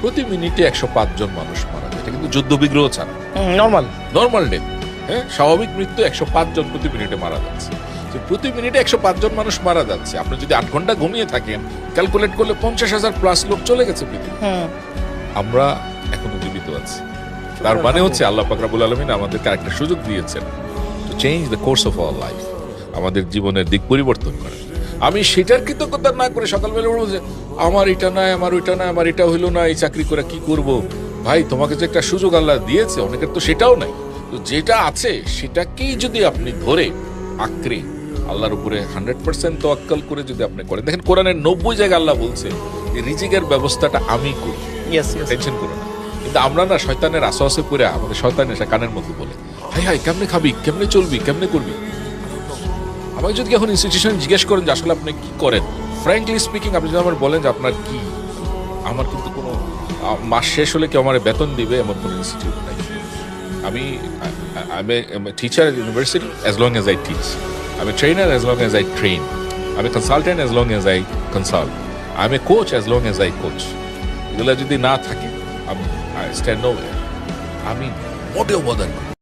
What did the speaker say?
প্রতি মিনিটে 105 জন মানুষ মারা যায়, এটা কিন্তু যুদ্ধ বিগ্রহ ছাড়া নর্মাল ডেথ। হ্যাঁ, স্বাভাবিক মৃত্যু 105 জন প্রতি মিনিটে মারা যাচ্ছে। প্রতি মিনিটে 105 জন মানুষ মারা যাচ্ছে। আপনি যদি 8 ঘন্টা ঘুমিয়ে থাকেন, ক্যালকুলেট করলে 50,000 প্লাস লোক চলে গেছে পৃথিবী। আমরা এখনো জীবিত আছি, তার মানে হচ্ছে আল্লাহ পাক রব্বুল আলামিন আমাদেরকে আরেকটা সুযোগ দিয়েছেন to change the course of our life, আমাদের জীবনের দিক পরিবর্তন করে। আমি সেটার কৃতজ্ঞতা না করে সকালবেলা বলবো যে আমার এটা নাই, আমার ওইটা নাই, আমার এটা হইলো না, এই চাকরি করে কি করব। ভাই, তোমাকে যে একটা সুযোগ আল্লাহ দিয়েছে, অনেকের তো সেটাও নাই। তো যেটা আছে সেটাকেই যদি আপনি ধরে আঁকড়ে আল্লাহর উপরে 100% তাওয়াক্কুল করে যদি আপনি করেন, দেখেন কোরআনের 90 জায়গায় আল্লাহ বলছে যে রিজিকের ব্যবস্থাটা আমি করি, টেনশন করো না। কিন্তু আমরা না শয়তানের আশাসে পড়ে, আমাদের শয়তান এসে কানের মধ্যে বলে, হাই হাই কেমনে খাবি, কেমনে চলবি, কেমনে করবি। আমাকে যদি এখন ইনস্টিটিউশন জিজ্ঞেস করেন যে আসলে আপনি কি করেন, ফ্র্যাঙ্কলি স্পিকিং, আপনি যদি আমার বলেন যে আপনার কি, আমার কিন্তু কোনো মাস শেষ হলে কেউ আমার বেতন দিবে এমন কোনো ইনস্টিটিউট নাই। আমি teacher at university as long as I teach. I'm a trainer as long as I train. I'm a consultant as long as I consult. I'm a coach as long as I coach. এগুলো যদি না থাকে, I stand nowhere. আমি মোটেও bother